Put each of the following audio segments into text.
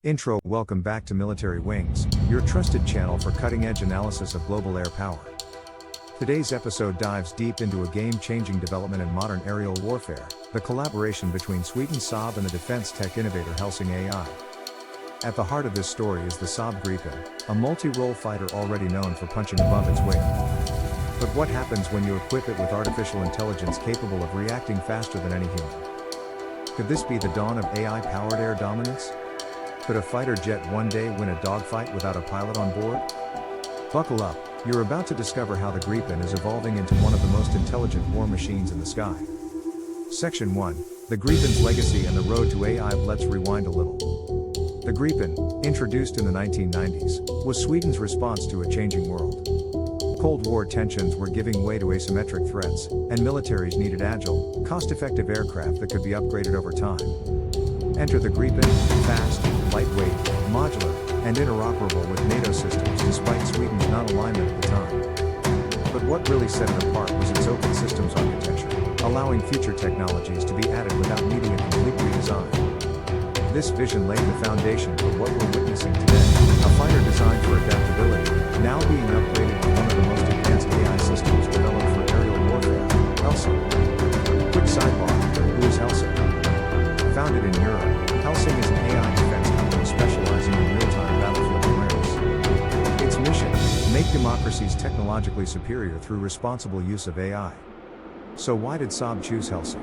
Intro. Welcome back to Military Wings, your trusted channel for cutting-edge analysis of global air power. Today's episode dives deep into a game-changing development in modern aerial warfare, the collaboration between Sweden's Saab and the defense tech innovator Helsing AI. At the heart of this story is the Saab Gripen, a multi-role fighter already known for punching above its weight. But what happens when you equip it with artificial intelligence capable of reacting faster than any human? Could this be the dawn of AI-powered air dominance? Could a fighter jet one day win a dogfight without a pilot on board? Buckle up, you're about to discover how the Gripen is evolving into one of the most intelligent war machines in the sky. Section 1, the Gripen's legacy and the road to AI. Let's rewind a little. The Gripen, introduced in the 1990s, was Sweden's response to a changing world. Cold War tensions were giving way to asymmetric threats, and militaries needed agile, cost-effective aircraft that could be upgraded over time. Enter the Gripen, fast, lightweight, modular, and interoperable with NATO systems despite Sweden's non-alignment at the time. But what really set it apart was its open systems architecture, allowing future technologies to be added without needing a complete redesign. This vision laid the foundation for what we're witnessing today, a fighter designed for adaptability, now being upgraded with one of the most advanced AI systems developed for aerial warfare, Helsing. Quick sidebar, who is Helsing? Founded in Europe, Helsing is an AI defense company specializing in real-time battlefield awareness. Its mission: make democracies technologically superior through responsible use of AI. So why did Saab choose Helsing?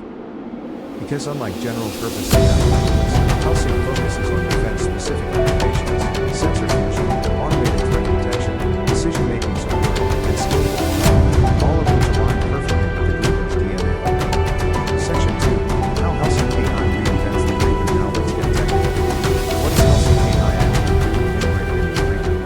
Because unlike general-purpose AI companies, Helsing focuses on defense-specific applications, sensor fusion, automated threat detection, decision-making support, and scalability, all of which align perfectly with the Gripen's DNA. Section 2, how Helsing AI reinvents the Gripen. Now let's get technical. What does Helsing AI actually do integrated into the Gripen?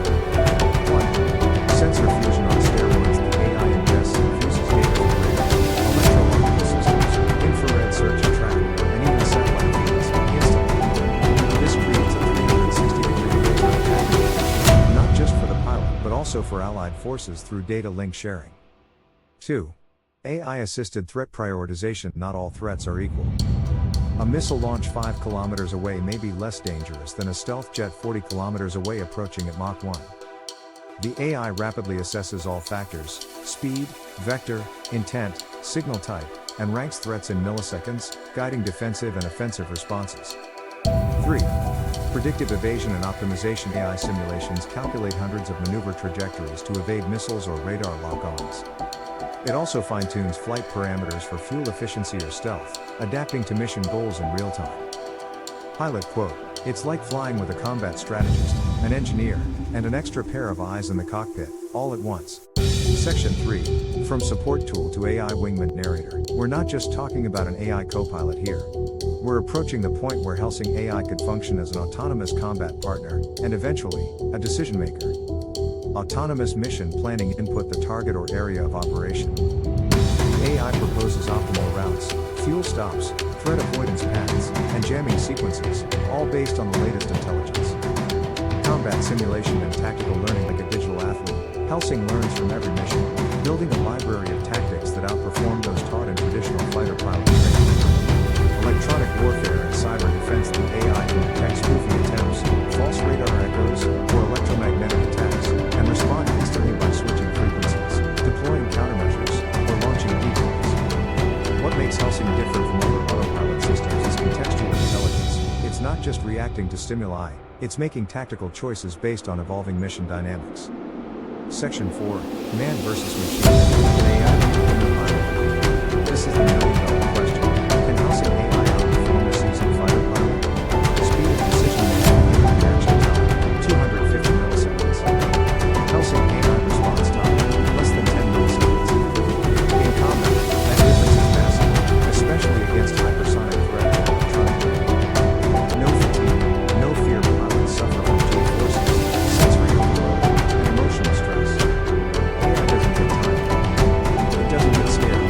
1. Sensor fusion on steroids. The AI ingests and fuses data from radar, electro-optical systems, infrared search and track, and even satellite feeds, instantly. This creates a 360-degree real-time tactical picture, not just for the pilot, but also for allied forces through data link sharing. 2. AI-assisted threat prioritization. Not all threats are equal. A missile launched 5 kilometers away may be less dangerous than a stealth jet 40 kilometers away approaching at Mach 1. The AI rapidly assesses all factors: speed, vector, intent, signal type, and ranks threats in milliseconds, guiding defensive and offensive responses. 3. Predictive evasion and optimization. AI simulations calculate hundreds of maneuver trajectories to evade missiles or radar lock-ons. It also fine-tunes flight parameters for fuel efficiency or stealth, adapting to mission goals in real time. Pilot quote: "It's like flying with a combat strategist, an engineer, and an extra pair of eyes in the cockpit, all at once." Section 3, from support tool to AI wingman. Narrator. We're not just talking about an AI co-pilot here. We're approaching the point where Helsing AI could function as an autonomous combat partner, and eventually, a decision maker. Autonomous mission planning. Input the target or area of operation. The AI proposes optimal routes, fuel stops, threat avoidance paths, and jamming sequences, all based on the latest intelligence. Combat simulation and tactical learning. Like a digital athlete, Helsing learns from every mission, building a library of tactics that outperform those taught in traditional fighter pilot training. Electronic warfare and cyber defense. The AI can detect spoofing attempts, false radar echoes, or electromagnetic attacks, and respond instantly by switching frequencies, deploying countermeasures, or launching decoys. What makes Helsing different from other autopilot systems is contextual intelligence. It's not just reacting to stimuli, it's making tactical choices based on evolving mission dynamics. Section 4, man versus machine. Can AI become a pilot? This is the million-dollar question. Can Helsing AI outperform a seasoned fighter pilot? Speed of decision-making. Human reaction time, 250 milliseconds. Helsing AI response time, less than 10 milliseconds. In combat, that difference is massive, especially against hypersonic threat and electronic training. No fatigue, no fear. Pilots suffer from G-forces, sensory overload, and emotional stress. AI doesn't get tired. It doesn't get scared.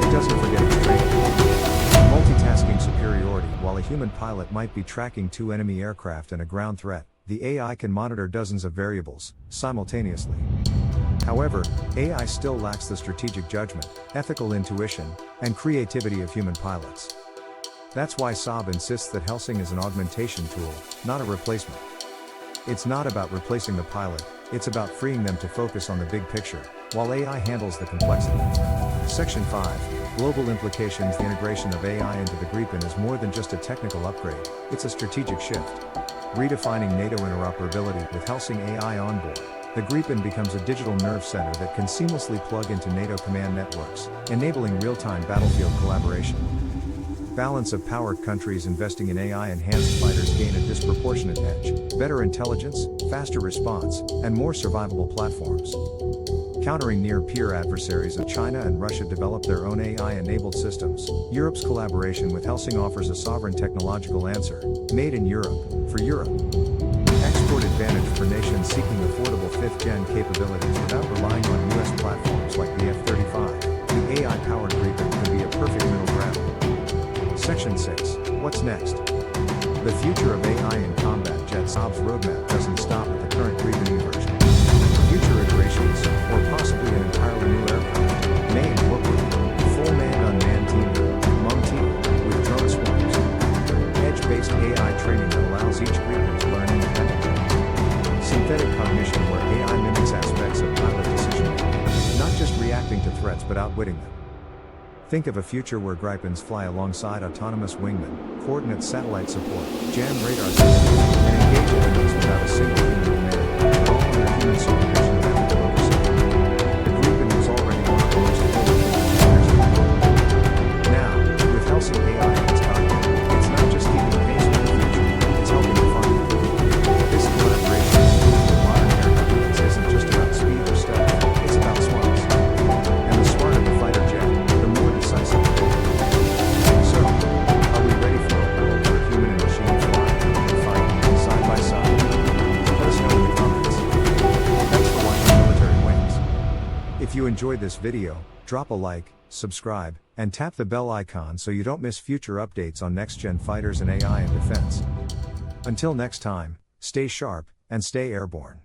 It doesn't forget its training. Multitasking superiority. While a human pilot might be tracking 2 enemy aircraft and a ground threat, the AI can monitor dozens of variables simultaneously. However, AI still lacks the strategic judgment, ethical intuition, and creativity of human pilots. That's why Saab insists that Helsing is an augmentation tool, not a replacement. It's not about replacing the pilot, it's about freeing them to focus on the big picture, while AI handles the complexity. Section 5. Global implications. The integration of AI into the Gripen is more than just a technical upgrade, it's a strategic shift. Redefining NATO interoperability. With Helsing AI on board, the Gripen becomes a digital nerve center that can seamlessly plug into NATO command networks, enabling real-time battlefield collaboration. Balance of power. Countries investing in AI-enhanced fighters gain a disproportionate edge, better intelligence, faster response, and more survivable platforms. Countering near-peer adversaries of China and Russia develop their own AI-enabled systems, Europe's collaboration with Helsing offers a sovereign technological answer, made in Europe, for Europe. Export advantage for nations seeking affordable 5th-gen capabilities without relying on US platforms like the F-35. The AI-powered Gripen can be a perfect middle ground. Section 6. What's next? The future of AI in combat jets. Saab's roadmap doesn't stop at the current Gripen version. Future iterations, or possibly an entirely new aircraft, may incorporate full manned-unmanned team, with drone swarms, edge-based AI training that allows each Gripen to learn independently, synthetic cognition where AI mimics aspects of pilot decision-making, not just reacting to threats but outwitting them. Think of a future where Gripens fly alongside autonomous wingmen, coordinate satellite support, jam radar systems, and engage enemies without a single human command, all under human supervision and ethical oversight. The Gripen was already one of the most fully fitted. Now, with Helsing AI in its cockpit, it's not just keeping pace with the future, it's helping to fund it. This collaboration with modern air governments isn't just about speed or stealth, it's about smarts. And the smarter the fighter jet, the more decisive. So, are we ready for a world where human and machine fly and fight side by side? Let us know in the comments. Thanks for watching Military Wings. If you enjoyed this video, drop a like, subscribe, and tap the bell icon so you don't miss future updates on next-gen fighters and AI in defense. Until next time, stay sharp, and stay airborne.